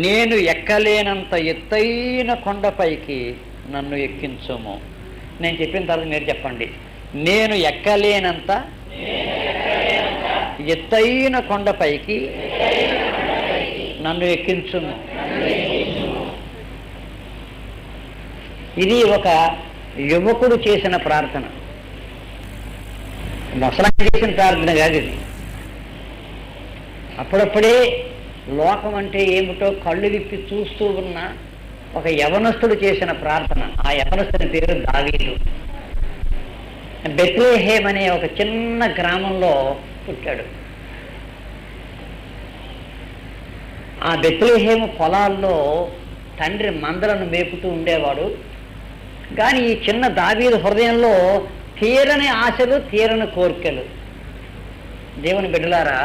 నేను ఎక్కలేనంత ఎత్తైన కొండపైకి నన్ను ఎక్కించుము. నేను చెప్పిన తర్వాత మీరు చెప్పండి. నేను ఎక్కలేనంత ఎత్తైన కొండపైకి నన్ను ఎక్కించుము. ఇది ఒక యువకుడు చేసిన ప్రార్థన, ముసలాయన చేసిన ప్రార్థన కాదు ఇది. అప్పుడప్పుడే లోకం అంటే ఏమిటో కళ్ళు విప్పి చూస్తూ ఉన్న ఒక యవనస్తుడు చేసిన ప్రార్థన. ఆ యవనస్తుని పేరు దావీదు. బెత్లెహేమ్ అనే ఒక చిన్న గ్రామంలో పుట్టాడు. ఆ బెత్లెహేము పొలాల్లో తండ్రి మందలను మేపుతూ ఉండేవాడు. కానీ ఈ చిన్న దావీదు హృదయంలో తీరని ఆశలు, తీరని కోరికలు. దేవుని బిడ్డలారా,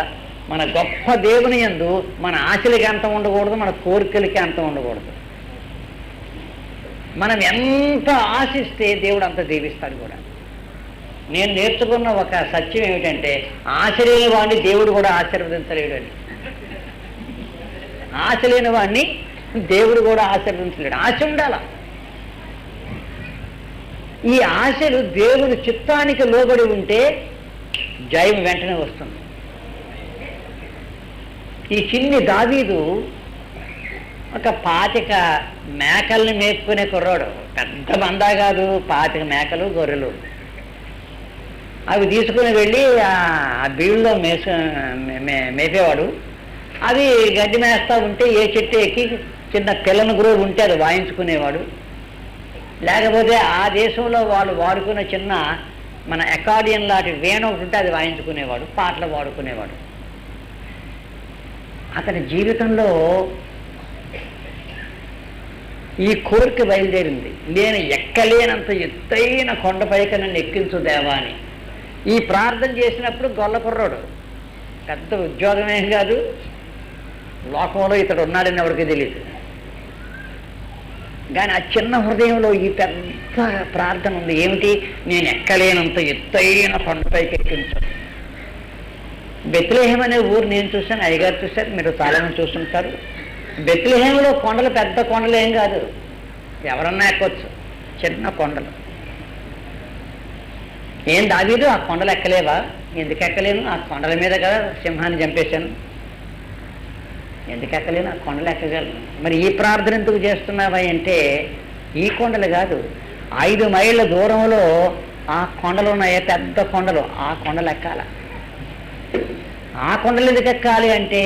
మన గొప్ప దేవుని యందు మన ఆశలకి అంతం ఉండకూడదు, మన కోరికలకి అంతం ఉండకూడదు. మనం ఎంత ఆశిస్తే దేవుడు అంత దీవిస్తాడు కూడా. నేను నేర్చుకున్న ఒక సత్యం ఏమిటంటే, ఆశ లేని వాడిని దేవుడు కూడా ఆశీర్వదించలేడు అని. ఆశ లేని వాడిని దేవుడు కూడా ఆశీర్వదించలేడు. ఆశ ఉండాల. ఈ ఆశలు దేవుని చిత్తానికి లోబడి ఉంటే జయం వెంటనే వస్తుంది. ఈ చిన్ని దావీదు ఒక 25 మేకల్ని మేపుకునే కుర్రాడు. పెద్ద బందా కాదు, 25 మేకలు, గొర్రెలు. అవి తీసుకుని వెళ్ళి ఆ బీళ్ళలో మేపేవాడు. అవి గడ్డి మేస్తా ఉంటే ఏ చెట్టు ఎక్కి చిన్న పిల్లని గ్రోవ్ ఉంటే అది వాయించుకునేవాడు. లేకపోతే ఆ దేశంలో వాళ్ళు వాడుకున్న చిన్న మన అకార్డియన్ లాంటి వేణ ఒకటి ఉంటే అది వాయించుకునేవాడు, పాటలు వాడుకునేవాడు. అతని జీవితంలో ఈ కోరిక బయలుదేరింది. నేను ఎక్కలేనంత ఎత్తైన కొండపైకి నన్ను ఎక్కించు దేవా అని. ఈ ప్రార్థన చేసినప్పుడు గొల్ల కుర్రాడు, పెద్ద ఉద్యోగమేం కాదు, లోకంలో ఇతడు ఉన్నాడని ఎవరికి తెలియదు. కానీ ఆ చిన్న హృదయంలో ఈ పెద్ద ప్రార్థన ఉంది. ఏమిటి? నేను ఎక్కలేనంత ఎత్తైన కొండపైకి ఎక్కించు. బెత్లెహేమ్ అనే ఊరు నేను చూశాను, అయ్యగారు చూశారు, మీరు చాలామంది చూస్తుంటారు. బెత్లెహేమ్లో కొండలు పెద్ద కొండలు ఏం కాదు, ఎవరన్నా ఎక్కొచ్చు, చిన్న కొండలు. ఏం దావీదు ఆ కొండలు ఎక్కలేవా? ఎందుకు ఎక్కలేను? ఆ కొండల మీద కదా సింహాన్ని చంపేశాను, ఎందుకు ఎక్కలేను? ఆ కొండలు ఎక్కగలను. మరి ఈ ప్రార్థన ఎందుకు చేస్తున్నావా అంటే, ఈ కొండలు కాదు, 5 మైళ్ళ దూరంలో ఆ కొండలు ఉన్నాయే, పెద్ద కొండలు, ఆ కొండలు ఎక్కాల. ఆ కొండలు ఎందుకు ఎక్కాలి అంటే,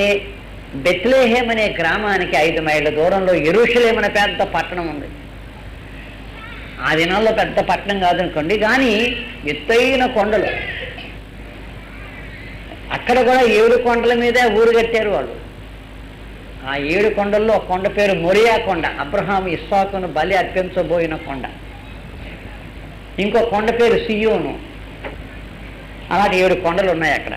బెత్లెహేమ్ అనే గ్రామానికి 5 మైళ్ళ దూరంలో యెరూషలేము అనే పెద్ద పట్టణం ఉంది. ఆ దినాల్లో పెద్ద పట్టణం కాదనుకోండి, కానీ ఎత్తైన కొండలు. అక్కడ కూడా 7 కొండల మీదే ఊరు కట్టారు వాళ్ళు. ఆ 7 కొండల్లో ఒక కొండ పేరు మొరియా కొండ, అబ్రహాం ఇస్సాకును బలి అర్పించబోయిన కొండ. ఇంకో కొండ పేరు సియోను. అలాంటి 7 కొండలు ఉన్నాయి అక్కడ.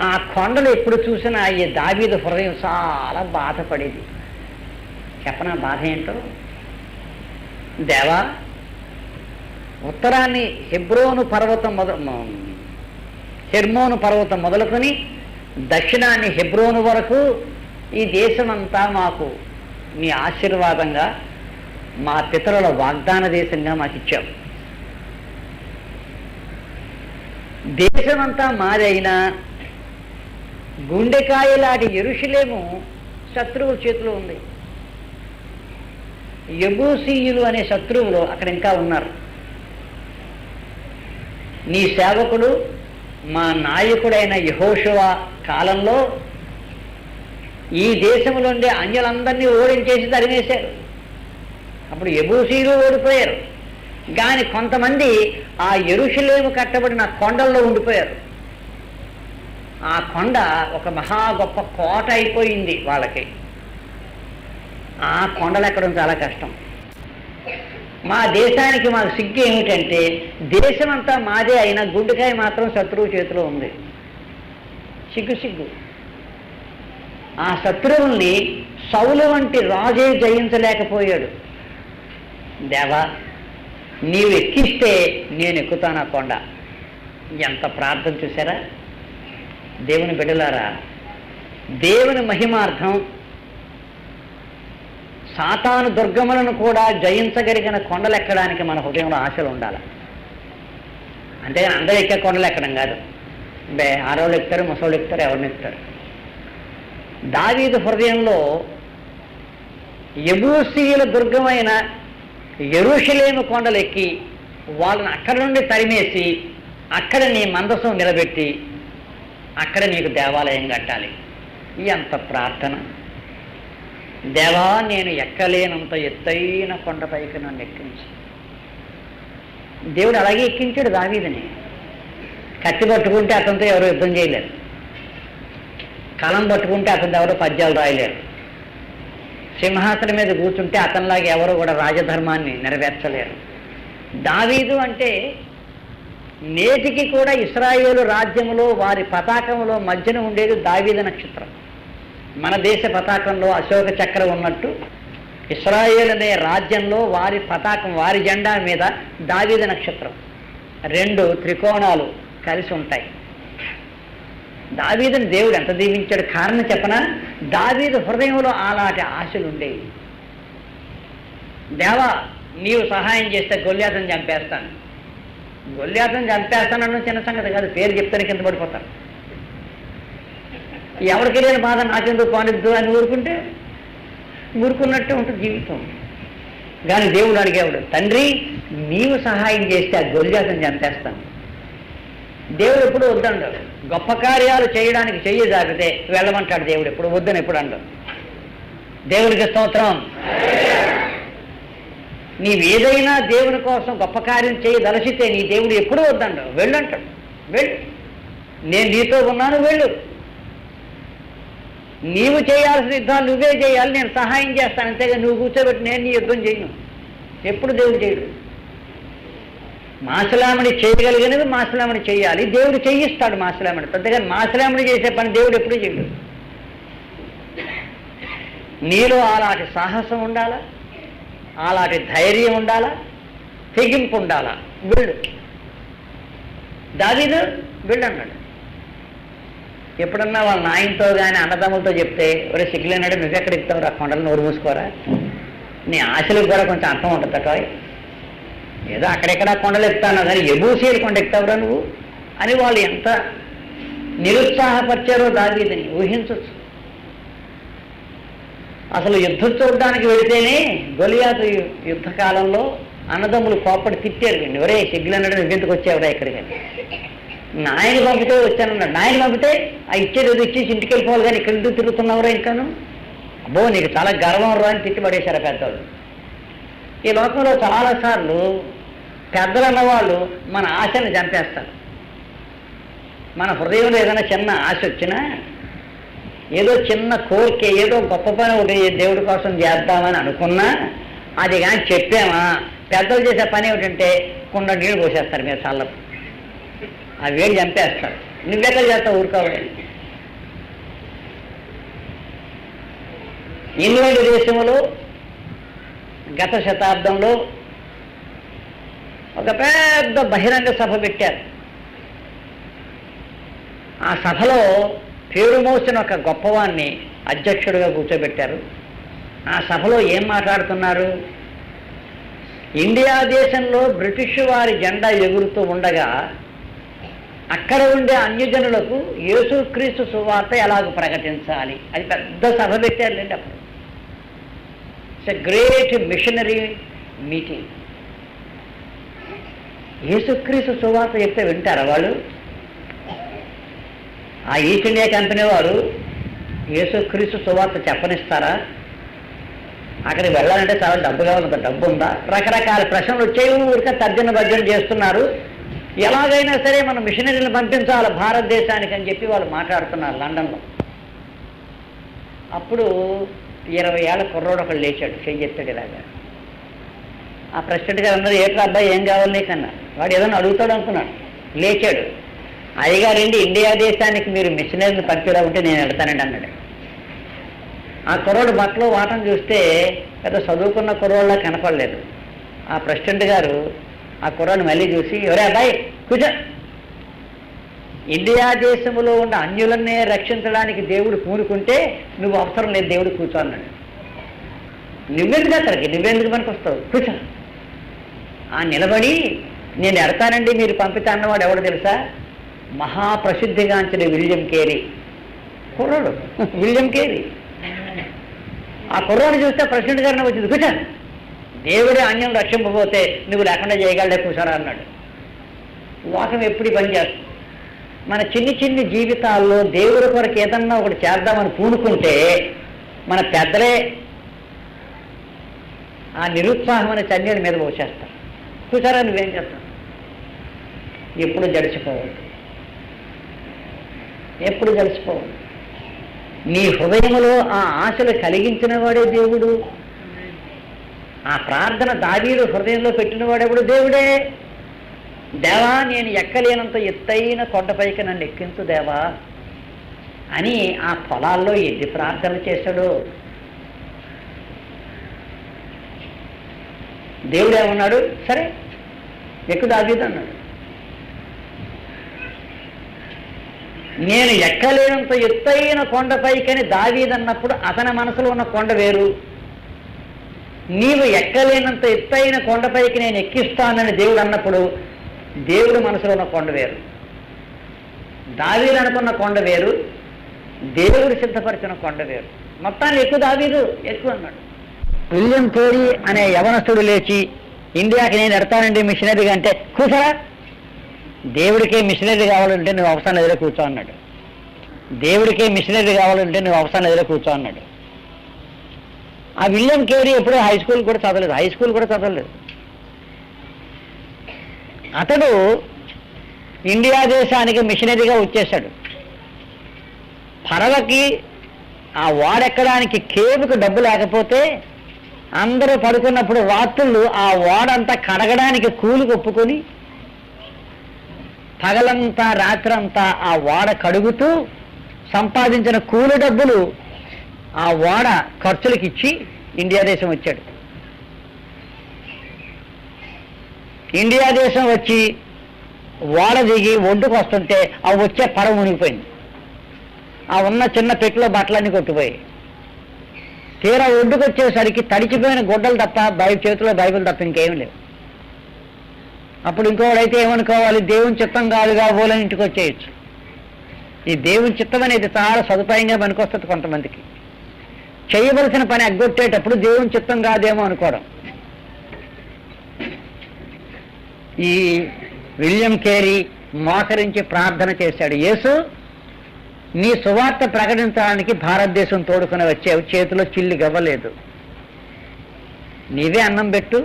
ఆ కొండలు ఎప్పుడు చూసినా ఈ దావీదు హృదయం చాలా బాధపడేది. చెప్పనా బాధ ఏంటో? దేవా, ఉత్తరాన్ని హెర్మోను పర్వతం మొదలుకొని దక్షిణాన్ని హెబ్రోను వరకు ఈ దేశమంతా మాకు నీ ఆశీర్వాదంగా, మా పితరుల వాగ్దాన దేశంగా మాకు ఇచ్చావు. దేశమంతా మాదైనా గుండెకాయలాంటి యెరూషలేము శత్రువుల చేతిలో ఉంది. యెబూసీయులు అనే శత్రువులు అక్కడ ఇంకా ఉన్నారు. నీ సేవకుడు మా నాయకుడైన యెహోషువ కాలంలో ఈ దేశంలో ఉండే అన్యులందరినీ ఓడించేసి తరిమేశారు. అప్పుడు యెబూసీయులు ఓడిపోయారు. కానీ కొంతమంది ఆ యెరూషలేము కట్టబడిన కొండల్లో ఉండిపోయారు. ఆ కొండ ఒక మహా గొప్ప కోట అయిపోయింది వాళ్ళకి. ఆ కొండలు ఎక్కడం చాలా కష్టం. మా దేశానికి మాకు సిగ్గు ఏమిటంటే, దేశమంతా మాదే అయినా గుండెకాయ మాత్రం శత్రువు చేతిలో ఉంది. సిగ్గు. ఆ శత్రువుల్ని సౌలు వంటి రాజే జయించలేకపోయాడు. దేవా, నీవు ఎక్కిస్తే నేను ఎక్కుతాను ఆ కొండ. ఎంత ప్రార్థన చూసారా? దేవుని బిడ్డలారా, దేవుని మహిమార్థం సాతాను దుర్గములను కూడా జయించగలిగిన కొండలు ఎక్కడానికి మన హృదయంలో ఆశలు ఉండాలి. అంతేగాని అందరూ ఎక్కే కొండలు ఎక్కడం కాదు. ఆడవాళ్ళు ఎక్కుతారు, ముసళ్ళు ఎక్కుతారు, ఎవరిని ఎక్కుతారు. దావీదు హృదయంలో యెబూసీయుల దుర్గమైన యెరూషలేము కొండలు ఎక్కి వాళ్ళని అక్కడి నుండి తరిమేసి అక్కడ నీ మందసం నిలబెట్టి అక్కడ నీకు దేవాలయం కట్టాలి. ఎంత ప్రార్థన! దేవా, నేను ఎక్కలేనంత ఎత్తైన కొండపైకి నన్ను ఎక్కించి. దేవుడు అలాగే ఎక్కించాడు దావీదుని. కత్తి పట్టుకుంటే అతనితో ఎవరు యుద్ధం చేయలేరు, కలం పట్టుకుంటే అతనితో ఎవరు పద్యాలు రాయలేరు, సింహాసనం మీద కూర్చుంటే అతనిలాగా ఎవరు కూడా రాజధర్మాన్ని నెరవేర్చలేరు. దావీదు అంటే నేటికి కూడా ఇశ్రాయేలు రాజ్యములో వారి పతాకంలో మధ్యన ఉండేది దావీదు నక్షత్రం. మన దేశ పతాకంలో అశోక చక్రం ఉన్నట్టు ఇశ్రాయేలు అనే రాజ్యంలో వారి పతాకం, వారి జెండా మీద దావీదు నక్షత్రం, 2 త్రికోణాలు కలిసి ఉంటాయి. దావీదుని దేవుడు ఎంత దీవించాడు! కారణం చెప్పనా? దావీదు హృదయంలో అలాంటి ఆశలు ఉండేవి. దేవా, నీవు సహాయం చేస్తే గొల్యాతను చంపేస్తాను. గొల్యాతను చంపేస్తానన్న చిన్న సంగతి కాదు, పేరు చెప్తాను కింద పడిపోతాను. ఎవరికి లేని బాధ నాకెందుకు పానిద్దు అని ఊరుకుంటే ఊరుకున్నట్టే ఉంటుంది జీవితం. కానీ దేవుడు అడిగేవాడు, తండ్రి నీవు సహాయం చేస్తే ఆ గొల్యాతను చంపేస్తాను. దేవుడు ఎప్పుడు వద్దంటాడు. గొప్ప కార్యాలు చేయడానికి చెయ్యి జాగితే వెళ్ళమంటాడు దేవుడు, ఎప్పుడు వద్దని ఎప్పుడు అంటాడు. దేవుడికి స్తోత్రం. నీవేదైనా దేవుని కోసం గొప్ప కార్యం చేయదలసితే నీ దేవుడు ఎప్పుడు వద్దంటాడు, వెళ్ళంటాడు. వెళ్ళు, నేను నీతో ఉన్నాను, వెళ్ళు. నీవు చేయాల్సిన యుద్ధాలు నువ్వే చేయాలి, నేను సహాయం చేస్తాను. అంతేగా నువ్వు కూర్చోబెట్టి నేను నీ యుద్ధం చేయను. ఎప్పుడు దేవుడు చేయడు. మాసలామణి చేయగలిగినవి మాసలామణి చేయాలి, దేవుడు చేయిస్తాడు మాసలామణి. అంతేగాని మాసలామణి చేసే పని దేవుడు ఎప్పుడు చేయడు. నీలో అలాంటి సాహసం ఉండాలా, అలాంటి ధైర్యం ఉండాలా, తెగింపు ఉండాలా. వెళ్ళు, దావీదు వెళ్ళన్నాడు. ఎప్పుడన్నా వాళ్ళ నాయనతో కానీ అన్నదమ్ములతో చెప్తే, ఒరే సిగ్గులేనాడు, నువ్వెక్కడ ఎక్కుతావు, ఆ కొండలు నోరు మూసుకోరా, నీ ఆశలకు కూడా కొంచెం అర్థం ఉంటుందట. ఏదో అక్కడెక్కడ కొండలు ఎక్కుతాను కానీ యెబూసీయుల కొండ ఎక్కుతావురా నువ్వు అని వాళ్ళు ఎంత నిరుత్సాహపరిచారో దావీదుని ఊహించవచ్చు. అసలు యుద్ధం చూడడానికి వెళితేనే గొలియాతు యుద్ధకాలంలో అన్నదమ్ములు కోప్పటి తిట్టారు. ఎవరే సిగ్గులన్నాడు, నువ్వెందుకు వచ్చావురా ఇక్కడికి? నాయన పంపితే వచ్చానన్నాడు. నాయన పంపితే ఆ ఇచ్చేది ఏదో ఇచ్చేసి ఇంటికి వెళ్ళిపోవాలి, కానీ ఇక్కడ ఎందుకు తిరుగుతున్నావురా ఇంకాను? అబ్బో, నీకు చాలా గర్వం రా అని తిట్టి పడేశారు పెద్దవాళ్ళు. ఈ లోకంలో చాలాసార్లు పెద్దలు అన్నవాళ్ళు మన ఆశను చంపేస్తారు. మన హృదయంలో ఏదైనా చిన్న ఆశ వచ్చినా, ఏదో చిన్న కోరిక, ఏదో గొప్ప పని ఒకటి దేవుడి కోసం చేద్దామని అనుకున్నా, అది కానీ చెప్పామా, పెద్దలు చేసే పని ఏమిటంటే కుండ నీళ్ళు పోసేస్తారు మీరు చల్లపు, ఆ వేడి చంపేస్తారు. నువ్వెక్కడ చేస్తావు, ఊరుకోవాలి. ఇంగ్లాండ్ దేశంలో గత శతాబ్దంలో ఒక పెద్ద బహిరంగ సభ పెట్టారు. ఆ సభలో పేరు మోసిన ఒక గొప్పవాన్ని అధ్యక్షుడిగా కూర్చోబెట్టారు. ఆ సభలో ఏం మాట్లాడుతున్నారు? ఇండియా దేశంలో బ్రిటిష్ వారి జెండా ఎగురుతూ ఉండగా అక్కడ ఉండే అన్యజనులకు యేసుక్రీస్తు సువార్త ఎలాగ ప్రకటించాలి అది పెద్ద సభ పెట్టారులేండి. అప్పుడు it's a great missionary meeting. యేసుక్రీస్తు సువార్త చెప్తే వింటారా వాళ్ళు? ఆ ఈస్ట్ ఇండియా కంపెనీ వారు యేసుక్రీస్తు సువార్త చెప్పనిస్తారా? అక్కడికి వెళ్ళాలంటే చాలా డబ్బు కావాలంత డబ్బు ఉందా? రకరకాల ప్రశ్నలు వచ్చేవి. ఊరికే తర్జన భర్జన చేస్తున్నారు. ఎలాగైనా సరే మనం మిషనరీలను పంపించాలి భారతదేశానికి అని చెప్పి వాళ్ళు మాట్లాడుతున్నారు లండన్లో. అప్పుడు 20 ఏళ్ల కుర్రోడు ఒకళ్ళు లేచాడు, చేయి చెప్పాడు ఇలాగా. ఆ ప్రెసిడెంట్ గారు అన్నారు, ఏట్లా అబ్బాయి ఏం కావాలి నీకన్నా? వాడు ఏదైనా అడుగుతాడు అనుకున్నాడు. లేచాడు, అయ్యగారండి ఇండియా దేశానికి మీరు మిషనరీని పంపిలా ఉంటే నేను వెళ్తానండి అన్నాడు. ఆ కుర్రోడు బట్టలో వాటం చూస్తే పెద్ద చదువుకున్న కుర్రోళ్ళ కనపడలేదు. ఆ ప్రెసిడెంట్ గారు ఆ కుర్రాన్ని మళ్ళీ చూసి, ఎవరే అబ్బాయి కూర్చో, ఇండియా దేశంలో ఉన్న అన్యులనే రక్షించడానికి దేవుడు పూనుకుంటే నువ్వు అవసరం లేదు, దేవుడు కూర్చో అన్నాడు. నువ్వెందుకు అక్కడికి, నువ్వెందుకు పనికి వస్తావు, కూర్చో. ఆ నిలబడి నేను ఎడతానండి మీరు పంపితే అన్నవాడు ఎవడు తెలుసా? మహాప్రసిద్ధిగాంచిన విలియం కేరీ కుర్రాడు. విలియం కేరీ ఆ కుర్రాడు చూస్తే ప్రెసిడెంట్ గారిని వచ్చింది, కూర్చో, దేవుడే అన్యం రక్షింపబోతే నువ్వు లేకుండా చేయగలడే, కూర్చోరా అన్నాడు. వాకం ఎప్పుడు పనిచేస్తుంది. మన చిన్ని చిన్ని జీవితాల్లో దేవుడి కొరకు ఏదన్నా ఒకటి చేద్దామని పూనుకుంటే మన పెద్దలే ఆ నిరుత్సాహం అనే చన్నీళ్ళ మీద పోసేస్తారు. కూర్చారా, నువ్వేం చేస్తావు? ఎప్పుడు జడిచిపోవద్దు, ఎప్పుడు జడిచిపోవద్దు. నీ హృదయంలో ఆ ఆశలు కలిగించిన వాడే దేవుడు. ఆ ప్రార్థన దావీదు హృదయంలో పెట్టిన వాడెవడు? దేవుడే. దేవా, నేను ఎక్కలేనంత ఎత్తైన కొండపైకి నన్ను ఎక్కించు దేవా అని ఆ పొలాల్లో ఎన్ని ప్రార్థనలు చేశాడు. దేవుడు ఏమన్నాడు? సరే ఎక్కు దావీదు అన్నాడు. నేను ఎక్కలేనంత ఎత్తైన కొండపైకని దావీదు అన్నప్పుడు అతని మనసులో ఉన్న కొండ వేరు. నీవు ఎక్కలేనంత ఎత్తైన కొండపైకి నేను ఎక్కిస్తానని దేవుడు అన్నప్పుడు దేవుడు మనసులో ఉన్న కొండ వేరు. దావీదు అనుకున్న కొండ వేరు, దేవుడు సిద్ధపరిచిన కొండ వేరు. మొత్తాన్ని ఎక్కువ దావీదు ఎక్కువ అన్నాడు. విలియం కేరీ అనే యవనస్తుడు లేచి ఇండియాకి నేను ఎడతానండి మిషనరీగా అంటే, కూర్చోరా, దేవుడికే మిషనరీ కావాలంటే నువ్వు అవసరం ఎదురు కూర్చో అన్నాడు. దేవుడికే మిషనరీ కావాలంటే నువ్వు అవసరం ఎదురు కూర్చో అన్నాడు. ఆ విలియం కేరీ ఎప్పుడూ హై స్కూల్ కూడా చదవలేదు. అతడు ఇండియా దేశానికి మిషనరీగా వచ్చేశాడు. పడవకి ఆ వాడెక్కడానికి కేబుకు డబ్బు లేకపోతే అందరూ పడుకున్నప్పుడు రాత్రులు ఆ వాడంతా కడగడానికి కూలికి ఒప్పుకొని పగలంతా రాత్రంతా ఆ వాడ కడుగుతూ సంపాదించిన కూలి డబ్బులు ఆ వాడ ఖర్చులకు ఇచ్చి ఇండియా దేశం వచ్చాడు. ఇండియా దేశం వచ్చి వాడ దిగి ఒడ్డుకు వస్తుంటే ఆ వచ్చే పడవ మునిగిపోయింది. ఆ ఉన్న చిన్న పెట్టిలో బట్టలన్నీ కొట్టుపోయి తీరా ఒడ్డుకు వచ్చేసరికి తడిచిపోయిన గుడ్డలు తప్ప చేతిలో బైబిల్ తప్ప ఇంకేం లేవు. అప్పుడు ఇంకోడైతే ఏమనుకోవాలి, దేవుని చిత్తం కాదుగా పోలని ఇంటికి వచ్చేయచ్చు. ఈ దేవుని చిత్తం అనేది చాలా సదుపాయంగా పనికొస్తుంది కొంతమందికి. చేయవలసిన పని అగ్గొట్టేటప్పుడు దేవుని చిత్తం కాదేమో అనుకోవడం. ఈ విలియం కేరీ మోకరించి ప్రార్థన చేశాడు, యేసు నీ సువార్త ప్రకటించడానికి భారతదేశం తోడుకుని వచ్చావు, చేతిలో చిల్లి గవ్వలేదు, నీవే అన్నం పెట్టు,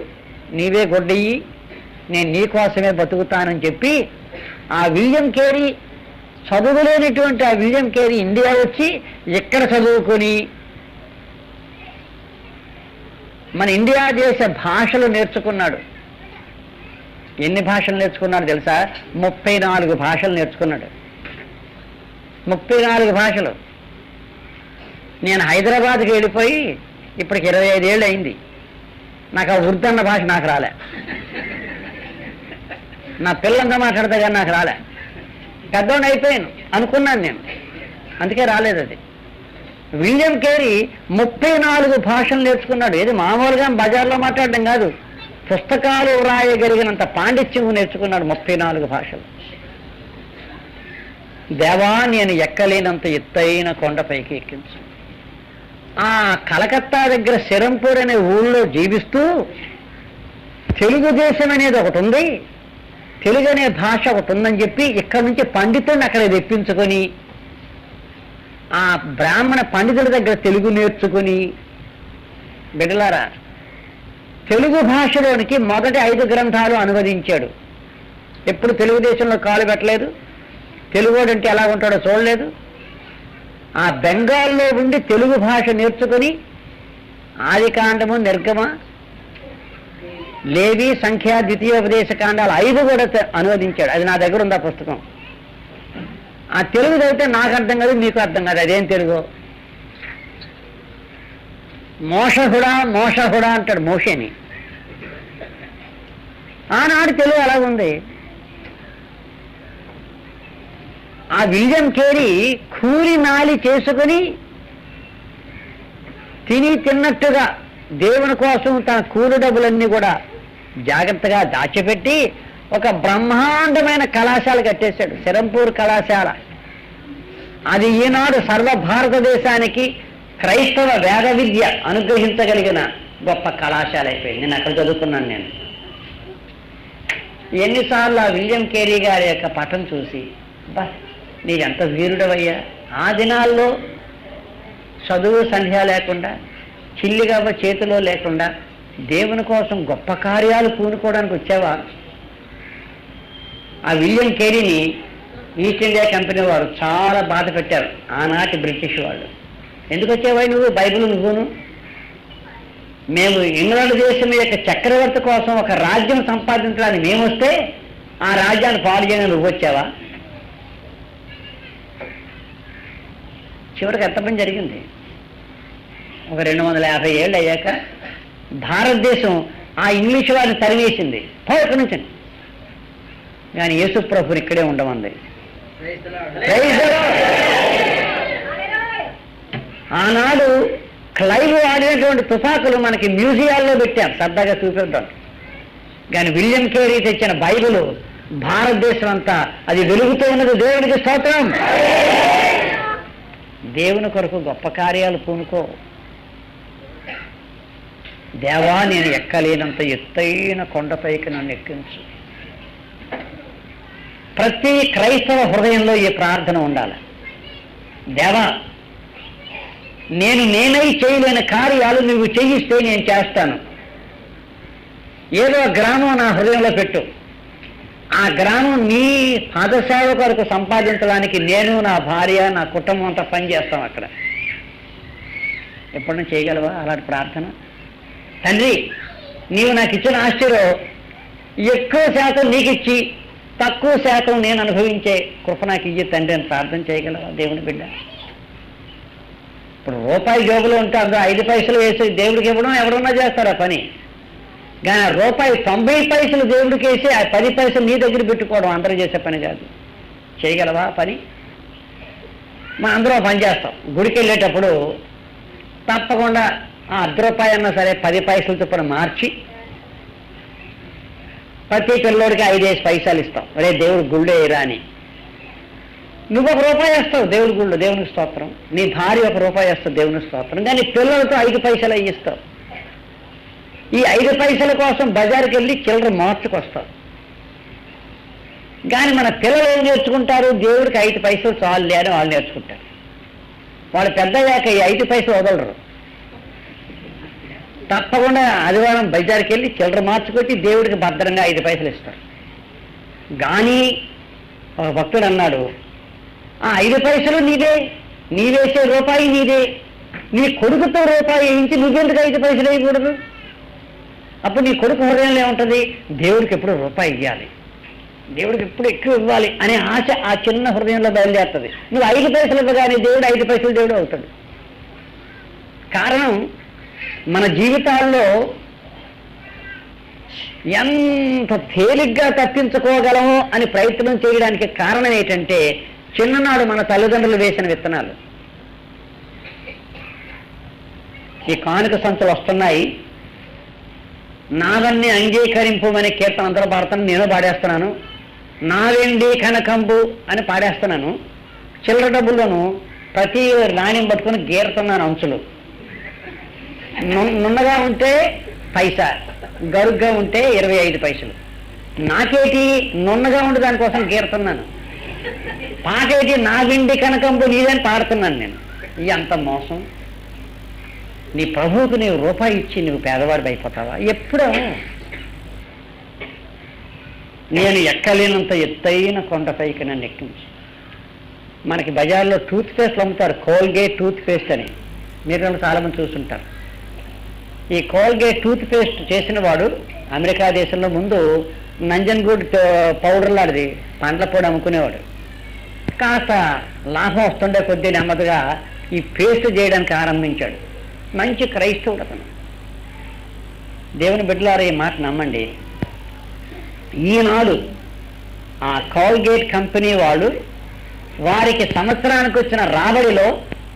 నీవే గొడ్డయ్యి, నేను నీ కోసమే బతుకుతానని చెప్పి ఆ విలియం కేరీ, చదువులేనటువంటి ఆ విలియం కేరీ ఇండియా వచ్చి ఇక్కడ చదువుకొని మన ఇండియా దేశ భాషలు నేర్చుకున్నాడు. ఎన్ని భాషలు నేర్చుకున్నాడు తెలుసా? 34 భాషలు నేర్చుకున్నాడు. 34 భాషలు. నేను హైదరాబాద్కి వెళ్ళిపోయి ఇప్పటికి 25 ఏళ్ళు అయింది. నాకు ఆ ఉర్దూ అన్న భాష నాకు రాలే. నా పిల్లంతా మాట్లాడతా కానీ నాకు రాలే. పెద్దోడిని అయిపోయాను అనుకున్నాను నేను, అందుకే రాలేదు అది. విలియం కేరీ 34 భాషలు నేర్చుకున్నాడు. ఏది మామూలుగా బజార్లో మాట్లాడడం కాదు, పుస్తకాలు వ్రాయగలిగినంత పాండిత్యం నేర్చుకున్నాడు. 34 భాషలు. దేవా, నేను ఎక్కలేనంత ఎత్తైన కొండపైకి ఎక్కించు. ఆ కలకత్తా దగ్గర సిరంపూర్ అనే ఊళ్ళో జీవిస్తూ తెలుగుదేశం అనేది ఒకటి ఉంది, తెలుగు అనే భాష ఒకటి ఉందని చెప్పి ఇక్కడి నుంచి పండితుడిని అక్కడ తెప్పించుకొని ఆ బ్రాహ్మణ పండితుల దగ్గర తెలుగు నేర్చుకుని, బిడ్డలారా, తెలుగు భాషలోనికి మొదటి 5 గ్రంథాలు అనువదించాడు. ఎప్పుడు తెలుగుదేశంలో కాలు పెట్టలేదు, తెలుగువాడు అంటే ఎలా ఉంటాడో చూడలేదు. ఆ బెంగాల్లో ఉండి తెలుగు భాష నేర్చుకుని ఆదికాండము, నిర్గమ, లేవి, సంఖ్య, ద్వితీయోపదేశ కాండాలు 5 కూడా అనువదించాడు. అది నా దగ్గర ఉంది ఆ పుస్తకం. ఆ తెలుగు చదివితే నాకు అర్థం కాదు, మీకు అర్థం కాదు, అదేం తెలుగు. మోషహుడా అంటాడు మోషేని. ఆనాడు తెలుగు అలాగుంది. ఆ విలియం కేరీ కూలి నాలి చేసుకుని తిన్నట్టుగా దేవుని కోసం తన కూలి డబ్బులన్నీ కూడా జాగ్రత్తగా దాచిపెట్టి ఒక బ్రహ్మాండమైన కళాశాల కట్టేశాడు, శరంపూర్ కళాశాల. అది ఈనాడు సర్వ భారతదేశానికి క్రైస్తవ వేద విద్య అనుగ్రహించగలిగిన గొప్ప కళాశాల అయిపోయింది. నేను అక్కడ చదువుకున్నాను. నేను ఎన్నిసార్లు ఆ విలియం కేరీ గారి యొక్క పటం చూసి, బా నీకెంత వీరుడవయ్యా, ఆ దినాల్లో చదువు సంధ్య లేకుండా, చిల్లిగవ్వ చేతిలో లేకుండా దేవుని కోసం గొప్ప కార్యాలు పూనుకోవడానికి వచ్చావా? ఆ విలియం కేరీని ఈస్ట్ ఇండియా కంపెనీ వారు చాలా బాధ పెట్టారు, ఆనాటి బ్రిటిష్ వాళ్ళు. ఎందుకు వచ్చావా నువ్వు, బైబిల్ నువ్వును? మేము ఇంగ్లాండ్ దేశం యొక్క చక్రవర్తి కోసం ఒక రాజ్యం సంపాదించడానికి మేము వస్తే ఆ రాజ్యాన్ని పాడు చేయని నువ్వు వచ్చావా? చివరికి ఎంత పని జరిగింది? ఒక 250 ఏళ్ళు అయ్యాక భారతదేశం ఆ ఇంగ్లీష్ వారిని తరివేసింది, ఇక్కడి నుంచి. కానీ యేసు ప్రభుని ఇక్కడే ఉండమంది. ఆనాడు క్లైవ్ ఆడినటువంటి తుపాకులు మనకి మ్యూజియాల్లో పెట్టాం సరదాగా చూపిద్దాం. కానీ విలియం కేరీ తెచ్చిన బైబిల్ భారతదేశం అంతా అది వెలుగుతూ ఉన్నది. దేవునికి స్తోత్రం. దేవుని కొరకు గొప్ప కార్యాలు పూనుకో. దేవా, నేను ఎక్కలేనంత ఎత్తైన కొండపైకి నన్ను ఎక్కించు. ప్రతి క్రైస్తవ హృదయంలో ఈ ప్రార్థన ఉండాలి. దేవా, నేనై చేయలేని కార్యాలు నువ్వు చేయిస్తే నేను చేస్తాను. ఏదో గ్రామం నా హృదయంలో పెట్టు. ఆ గ్రామం నీ పాదసేవ కొరకు సంపాదించడానికి నేను, నా భార్య, నా కుటుంబం అంతా పనిచేస్తాం అక్కడ. ఎప్పటి నుంచి చేయగలవా అలాంటి ప్రార్థన? తండ్రి, నీవు నాకు ఇచ్చిన ఆస్తిలో ఎక్కువ శాతం నీకు ఇచ్చి తక్కువ శాతం నేను అనుభవించే కృప నాకు ఇచ్చి తండ్రి అని ప్రార్థన చేయగలవా దేవుని బిడ్డ? ఇప్పుడు రూపాయి జోబులో ఉంటే అందులో 5 పైసలు వేసి దేవుడికి ఇవ్వడం ఎవరన్నా చేస్తారా పని. కానీ రూపాయి 90 పైసలు దేవుడికి వేసి ఆ 10 పైసలు నీ దగ్గర పెట్టుకోవడం అందరూ చేసే పని కాదు. చేయగలవా పని? మనం అందరూ పని చేస్తాం. గుడికి వెళ్ళేటప్పుడు తప్పకుండా ఆ ₹1 అన్నా సరే 10 పైసలు చొప్పున మార్చి ప్రతి పిల్లోడికి 5 పైసలు ఇస్తాం. అరే దేవుడు గుళ్ళో వేయరా అని. నువ్వు ₹1 వేస్తావు దేవుడి గుళ్ళు, దేవునికి స్తోత్రం. నీ భార్య ₹1 వేస్తావు దేవునికి స్తోత్రం. కానీ పిల్లలతో 5 పైసలు ఇస్తావు. ఈ 5 పైసల కోసం బజారుకి వెళ్ళి చిల్లర మార్చుకొస్తావు. కానీ మన పిల్లలు ఏం నేర్చుకుంటారు? దేవుడికి 5 పైసలు చాలు అని వాళ్ళు నేర్చుకుంటారు. వాళ్ళు పెద్దయ్యాక ఈ 5 పైసలు వదలరు. తప్పకుండా ఆదివారం బజారుకి వెళ్ళి చిల్లర మార్చుకొచ్చి దేవుడికి భద్రంగా 5 పైసలు ఇస్తారు. కానీ ఒక భక్తుడు అన్నాడు, ఆ 5 పైసలు నీదే, నీవేసే రూపాయి నీదే, నీ కొడుకుతో రూపాయి వేయించి నువ్వెందుకు 5 పైసలు వేయకూడదు? అప్పుడు నీ కొడుకు హృదయంలో ఏముంటుంది? దేవుడికి ఎప్పుడు రూపాయి ఇవ్వాలి, దేవుడికి ఎప్పుడు ఎక్కువ ఇవ్వాలి అనే ఆశ ఆ చిన్న హృదయంలో బయలుదేరుతుంది. నువ్వు 5 పైసలు ఇవ్వగానే దేవుడు 5 పైసలు దేవుడు అవుతాడు. కారణం, మన జీవితాల్లో ఎంత తేలిగ్గా తప్పించుకోగలమో అని ప్రయత్నం చేయడానికి కారణం ఏంటంటే చిన్ననాడు మన తల్లిదండ్రులు వేసిన విత్తనాలు. ఈ కానుక సంచులు వస్తున్నాయి, నాదన్ని అంగీకరింపమనే కీర్తన అందరూ పాడుతాను, నేను పాడేస్తున్నాను. నా వెండి కనకంబు అని పాడేస్తున్నాను. చిల్లర డబ్బులను ప్రతి నాణ్యం పట్టుకుని గీరుతున్నాను అంచులు. నున్నగా ఉంటే పైసా, గరుగ్గా ఉంటే 25 పైసలు. నాకేటి నున్నగా ఉంటే దానికోసం గీరుతున్నాను. పాకేటి నా వెండి కనకంబు నీదని పాడుతున్నాను నేను. ఎంత మోసం! నీ ప్రభువుకు నీవు రూపాయి ఇచ్చి నువ్వు పేదవాడివి అయిపోతావా? ఎప్పుడో నేను ఎక్కలేనంత ఎత్తైన కొండపైకి నన్ను ఎక్కించి. మనకి బజార్లో టూత్ పేస్ట్లు అమ్ముతారు, కోల్గేట్ టూత్ పేస్ట్ అని. మీరు చాలామంది చూస్తుంటారు. ఈ కోల్గేట్ టూత్ పేస్ట్ చేసిన వాడు అమెరికా దేశంలో ముందు నంజన్గూడ్ పౌడర్ లాంటిది పండ్ల పొడి అమ్ముకునేవాడు. కాస్త లాభం వస్తుండే కొద్దీ నెమ్మదిగా ఈ పేస్ట్ చేయడానికి ఆరంభించాడు. మంచి క్రైస్తవుడు అతను. దేవుని బిడ్డలారా, ఈ మాట నమ్మండి. ఈనాడు ఆ కోల్గేట్ కంపెనీ వాళ్ళు వారికి సంవత్సరానికి వచ్చిన రాబడిలో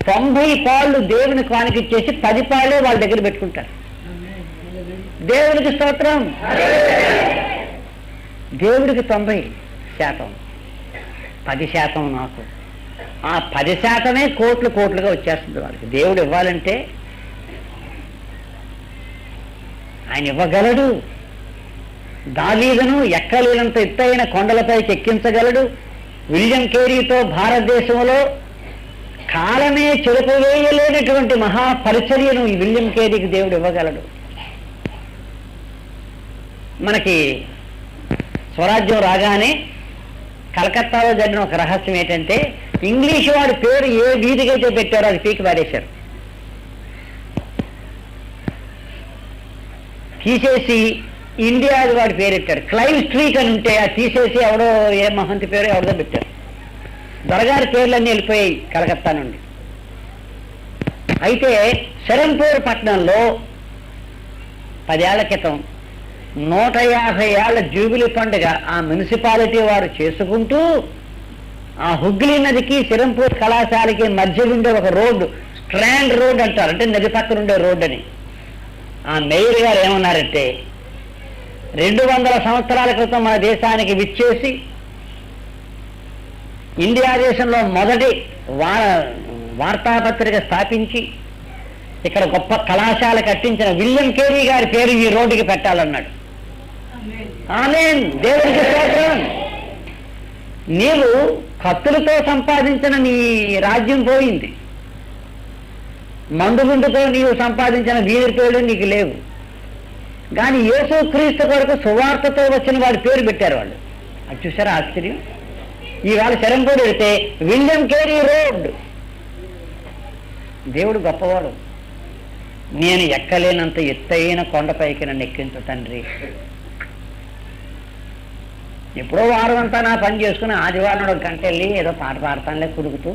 90 పాళ్ళు దేవుని కానుకిచ్చేసి 10 పాళ్ళే వాళ్ళ దగ్గర పెట్టుకుంటారు. దేవునికి స్తోత్రం. దేవుడికి 90%, 10% నాకు. ఆ 10%మే కోట్లుగా వచ్చేస్తుంది వాళ్ళకి. దేవుడు ఇవ్వాలంటే ఆయన ఇవ్వగలడు. దావీదును ఎక్కలేనంత ఎత్తైన కొండలపైకి ఎక్కించగలడు. విలియం కేరీతో భారతదేశంలో కాలమే చెరుపువేయలేనటువంటి మహాపరిచర్యను ఈ విలియం కేరీకి దేవుడు ఇవ్వగలడు. మనకి స్వరాజ్యం రాగానే కలకత్తాలో జరిగిన ఒక రహస్యం ఏంటంటే, ఇంగ్లీష్ వాడి పేరు ఏ వీధికైతే పెట్టారో అది పీకి పారేశారు. తీసేసి ఇండియాది వాడి పేరు పెట్టారు. క్లైవ్ స్ట్రీట్ అని ఉంటే అది తీసేసి ఎవడో ఏ మహంతి పేరు ఎవరిదో పెట్టారు. దొరగారి పేర్లన్నీ వెళ్ళిపోయాయి కలకత్తా నుండి. అయితే శరంపూర్ పట్టణంలో 10 ఏళ్ల క్రితం 150 ఏళ్ల జూబిలీ పండుగ ఆ మున్సిపాలిటీ వారు చేసుకుంటూ ఆ హుగ్లీ నదికి శరంపూర్ కళాశాలకి మధ్య ఉండే ఒక రోడ్డు, స్ట్రాండ్ రోడ్ అంటారు, అంటే నది పక్కన ఉండే రోడ్డు అని. ఆ మేయర్ గారు ఏమన్నారంటే, 200 సంవత్సరాల క్రితం మన దేశానికి విచ్చేసి ఇండియా దేశంలో మొదటి వార్తాపత్రిక స్థాపించి ఇక్కడ గొప్ప కళాశాల కట్టించిన విలియం కేరీ గారి పేరు ఈ రోడ్డుకి పెట్టాలన్నాడు. ఆమేన్. దేవుడికి స్తోత్రం. నీవు కత్తులతో సంపాదించిన నీ రాజ్యం పోయింది. మందుగుండుతో నీవు సంపాదించిన వీరి పేర్లు నీకు లేవు. కానీ యేసు క్రీస్తు కొరకు సువార్తతో వచ్చిన వాడి పేరు పెట్టారు వాళ్ళు. అది చూసారా ఆశ్చర్యం. ఈవేళ శరంపూర్ వెళితే విలియం కేరీ రోడ్. దేవుడు గొప్పవాడు. నేను ఎక్కలేనంత ఎత్తైన కొండపైకి నన్ను ఎక్కించు తండ్రి. ఎప్పుడో వారం అంతా నా పని చేసుకుని ఆదివారం 1 గంట వెళ్ళి ఏదో పాట పాడతానులే కుడుకుతూ,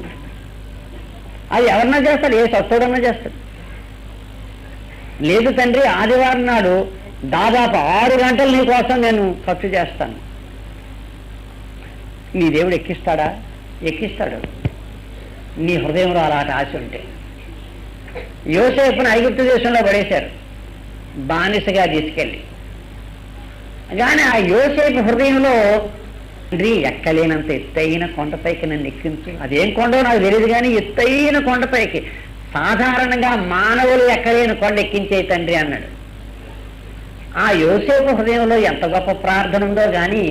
అది ఎవరన్నా చేస్తాడు, ఏ సత్తోడన్నా చేస్తాడు. లేదు తండ్రి, ఆదివారం నాడు దాదాపు 6 గంటలు నీ కోసం నేను ఖర్చు చేస్తాను. నీ దేవుడు ఎక్కిస్తాడా? ఎక్కిస్తాడు, నీ హృదయంలో అలాంటి ఆశ ఉంటే. యోసేపును ఐగుప్తు దేశంలో పడేశారు బానిసగా తీసుకెళ్ళి. కానీ ఆ యోసేపు హృదయంలో తండ్రి ఎక్కలేనంత ఎత్తైన కొండపైకి నన్ను ఎక్కించు. అదేం కొండో నాకు తెలియదు, కానీ ఎత్తైన కొండపైకి, సాధారణంగా మానవులు ఎక్కలేని కొండ ఎక్కించే తండ్రి అన్నాడు. ఆ యోసేపు హృదయంలో ఎంత గొప్ప ప్రార్థన ఉందో కానీ